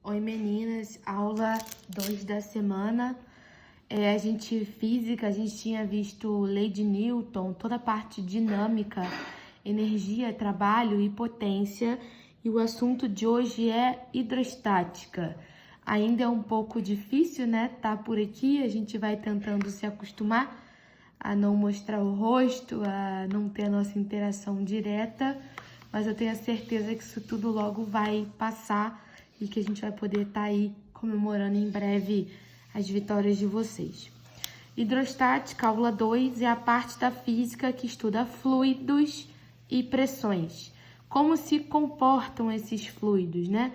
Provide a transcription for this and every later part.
Oi meninas, aula 2 da semana. Física, a gente tinha visto lei de Newton, toda a parte dinâmica, energia, trabalho e potência. E o assunto de hoje é hidrostática. Ainda é um pouco difícil, né? Tá por aqui, a gente vai tentando se acostumar a não mostrar o rosto, a não ter a nossa interação direta, mas eu tenho a certeza que isso tudo logo vai passar e que a gente vai poder estar aí comemorando em breve as vitórias de vocês. Hidrostática, aula 2, é a parte da física que estuda fluidos e pressões. Como se comportam esses fluidos, né?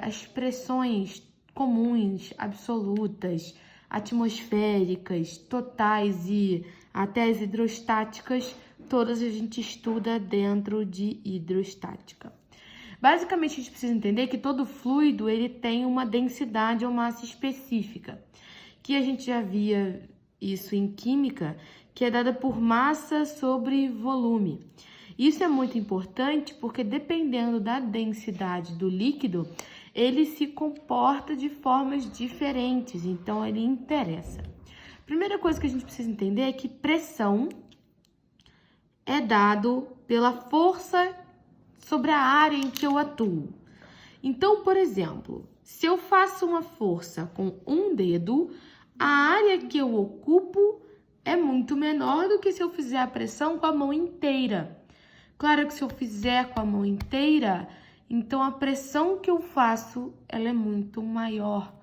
As pressões comuns, absolutas, atmosféricas, totais e até as hidrostáticas, todas a gente estuda dentro de hidrostática. Basicamente, a gente precisa entender que todo fluido ele tem uma densidade ou massa específica, que a gente já via isso em química, que é dada por massa sobre volume. Isso é muito importante porque dependendo da densidade do líquido, ele se comporta de formas diferentes, então ele interessa. Primeira coisa que a gente precisa entender é que pressão é dado pela força sobre a área em que eu atuo. Então, por exemplo, se eu faço uma força com um dedo, a área que eu ocupo é muito menor do que se eu fizer a pressão com a mão inteira. Claro que se eu fizer com a mão inteira, então a pressão que eu faço, ela é muito maior.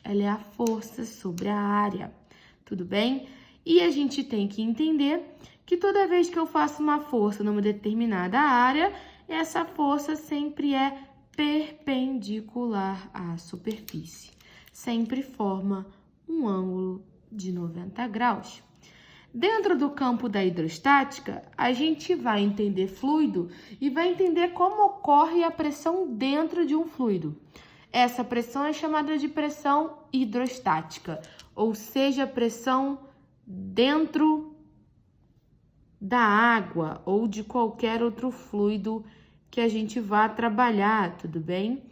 Ela é a força sobre a área, tudo bem? E a gente tem que entender que toda vez que eu faço uma força numa determinada área, essa força sempre é perpendicular à superfície. Sempre forma um ângulo de 90 graus. Dentro do campo da hidrostática, a gente vai entender fluido e vai entender como ocorre a pressão dentro de um fluido. Essa pressão é chamada de pressão hidrostática, ou seja, pressão dentro da água ou de qualquer outro fluido que a gente vá trabalhar, tudo bem?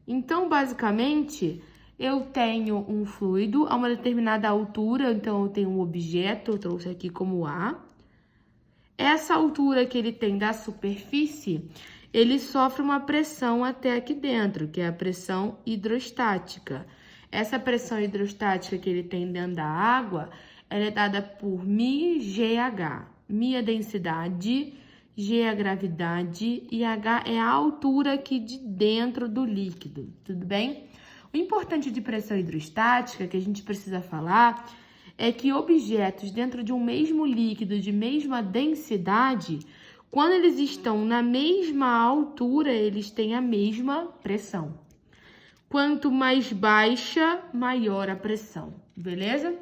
Então, basicamente, eu tenho um fluido a uma determinada altura, então eu tenho um objeto, eu trouxe aqui como A. Essa altura que ele tem da superfície, ele sofre uma pressão até aqui dentro, que é a pressão hidrostática. Essa pressão hidrostática que ele tem dentro da água, ela é dada por μgh. μ é a densidade, G é a gravidade e H é a altura aqui de dentro do líquido, tudo bem? O importante de pressão hidrostática que a gente precisa falar é que objetos dentro de um mesmo líquido de mesma densidade, quando eles estão na mesma altura, eles têm a mesma pressão. Quanto mais baixa, maior a pressão, beleza?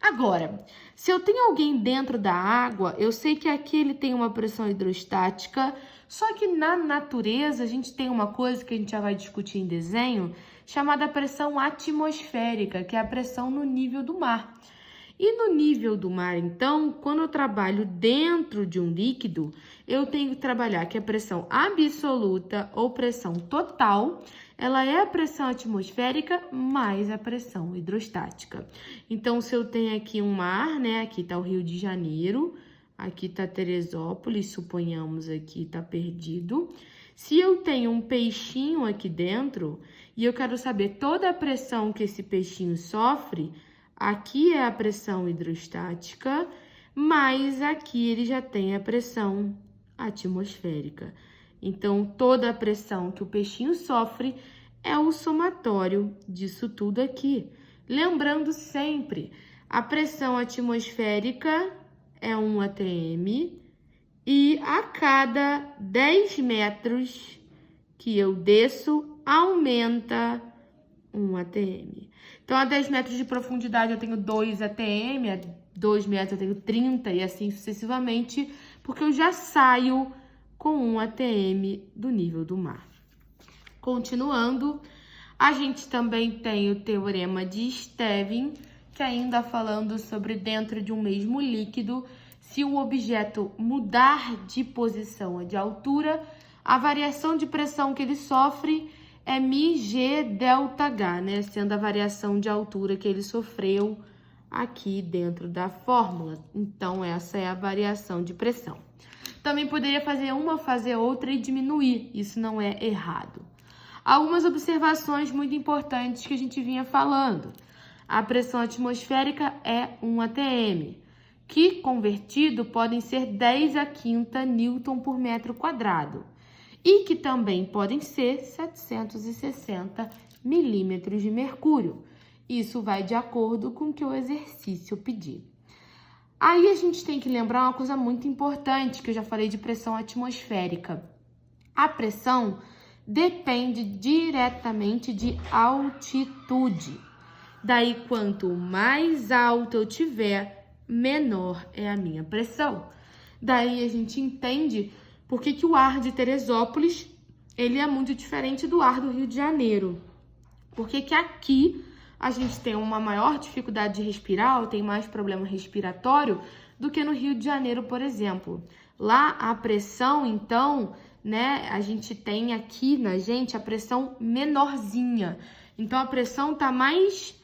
Agora, se eu tenho alguém dentro da água, eu sei que aqui ele tem uma pressão hidrostática, só que na natureza a gente tem uma coisa que a gente já vai discutir em desenho, chamada pressão atmosférica, que é a pressão no nível do mar. E no nível do mar, então, quando eu trabalho dentro de um líquido, eu tenho que trabalhar que a pressão absoluta ou pressão total, ela é a pressão atmosférica mais a pressão hidrostática. Então, se eu tenho aqui um mar, né? Aqui tá o Rio de Janeiro, aqui tá Teresópolis, suponhamos aqui tá perdido. Se eu tenho um peixinho aqui dentro e eu quero saber toda a pressão que esse peixinho sofre, aqui é a pressão hidrostática, mas aqui ele já tem a pressão atmosférica. Então, toda a pressão que o peixinho sofre é o somatório disso tudo aqui. Lembrando sempre, a pressão atmosférica é 1 atm e a cada 10 metros que eu desço, aumenta 1 atm. Então, a 10 metros de profundidade eu tenho 2 atm, a 2 metros eu tenho 30 e assim sucessivamente, porque eu já saio com 1 atm do nível do mar. Continuando, a gente também tem o teorema de Stevin, que ainda falando sobre dentro de um mesmo líquido, se o objeto mudar de posição ou de altura, a variação de pressão que ele sofre é μg ΔH, né? Sendo a variação de altura que ele sofreu aqui dentro da fórmula. Então, essa é a variação de pressão. Também poderia fazer uma, fazer outra e diminuir. Isso não é errado. Algumas observações muito importantes que a gente vinha falando. A pressão atmosférica é 1 atm, que convertido podem ser 10 a quinta newton por metro quadrado. E que também podem ser 760 milímetros de mercúrio. Isso vai de acordo com o que o exercício pedir. Aí a gente tem que lembrar uma coisa muito importante, que eu já falei de pressão atmosférica. A pressão depende diretamente de altitude. Daí, quanto mais alto eu tiver, menor é a minha pressão. Daí a gente entende por que o ar de Teresópolis ele é muito diferente do ar do Rio de Janeiro. Porque que aqui a gente tem uma maior dificuldade de respirar, ou tem mais problema respiratório, do que no Rio de Janeiro, por exemplo. Lá a pressão, então, né, a gente tem aqui na gente a pressão menorzinha. Então a pressão tá mais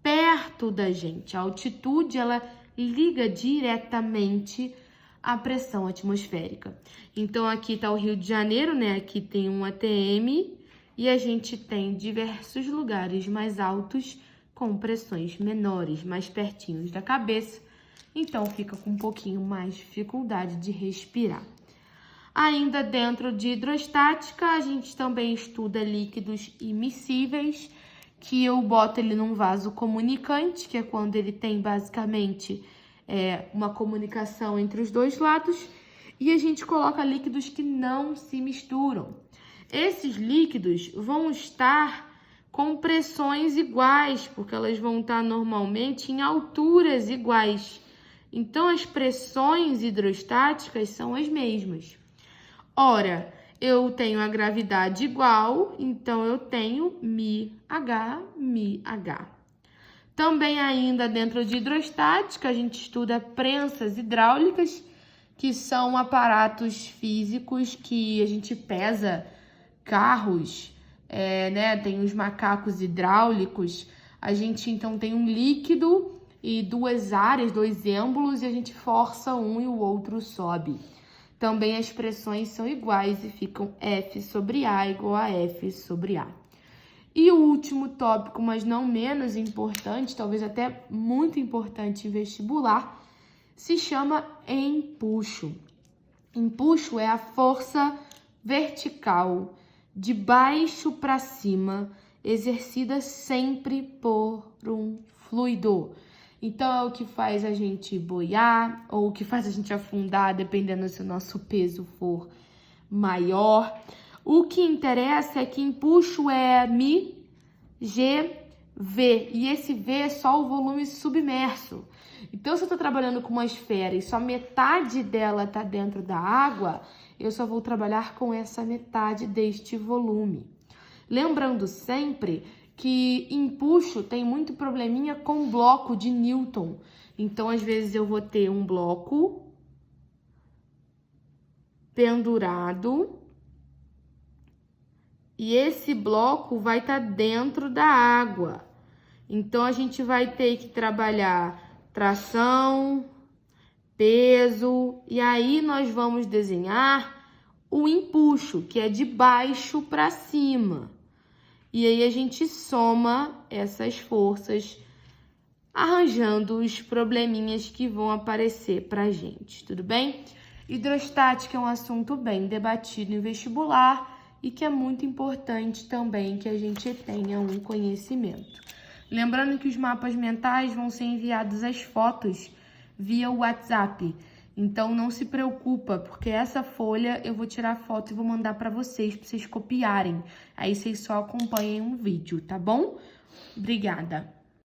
perto da gente. A altitude, ela liga diretamente à pressão atmosférica. Então aqui tá o Rio de Janeiro, né? Aqui tem 1 atm. E a gente tem diversos lugares mais altos com pressões menores, mais pertinhos da cabeça. Então, fica com um pouquinho mais dificuldade de respirar. Ainda dentro de hidrostática, a gente também estuda líquidos immiscíveis, que eu boto ele num vaso comunicante, que é quando ele tem basicamente uma comunicação entre os dois lados. E a gente coloca líquidos que não se misturam. Esses líquidos vão estar com pressões iguais, porque elas vão estar normalmente em alturas iguais. Então, as pressões hidrostáticas são as mesmas. Ora, eu tenho a gravidade igual, então eu tenho μH, μH. Também ainda dentro de hidrostática, a gente estuda prensas hidráulicas, que são aparatos físicos que a gente pesa carros, né? Tem os macacos hidráulicos. A gente então tem um líquido e duas áreas, dois êmbolos, e a gente força um e o outro sobe. Também as pressões são iguais e ficam F sobre A igual a F sobre A. E o último tópico, mas não menos importante, talvez até muito importante em vestibular, se chama empuxo. Empuxo é a força vertical, de baixo para cima, exercida sempre por um fluido. Então, é o que faz a gente boiar ou o que faz a gente afundar, dependendo se o nosso peso for maior. O que interessa é que empuxo é μ, G, V. E esse V é só o volume submerso. Então, se eu estou trabalhando com uma esfera e só metade dela está dentro da água, eu só vou trabalhar com essa metade deste volume. Lembrando sempre que empuxo tem muito probleminha com bloco de Newton. Então, às vezes, eu vou ter um bloco pendurado e esse bloco vai estar dentro da água. Então, a gente vai ter que trabalhar tração, peso, e aí nós vamos desenhar o empuxo, que é de baixo para cima. E aí a gente soma essas forças, arranjando os probleminhas que vão aparecer pra gente, tudo bem? Hidrostática é um assunto bem debatido em vestibular e que é muito importante também que a gente tenha um conhecimento. Lembrando que os mapas mentais vão ser enviados as fotos via WhatsApp. Então, não se preocupa, porque essa folha eu vou tirar foto e vou mandar para vocês copiarem. Aí, vocês só acompanhem um vídeo, tá bom? Obrigada!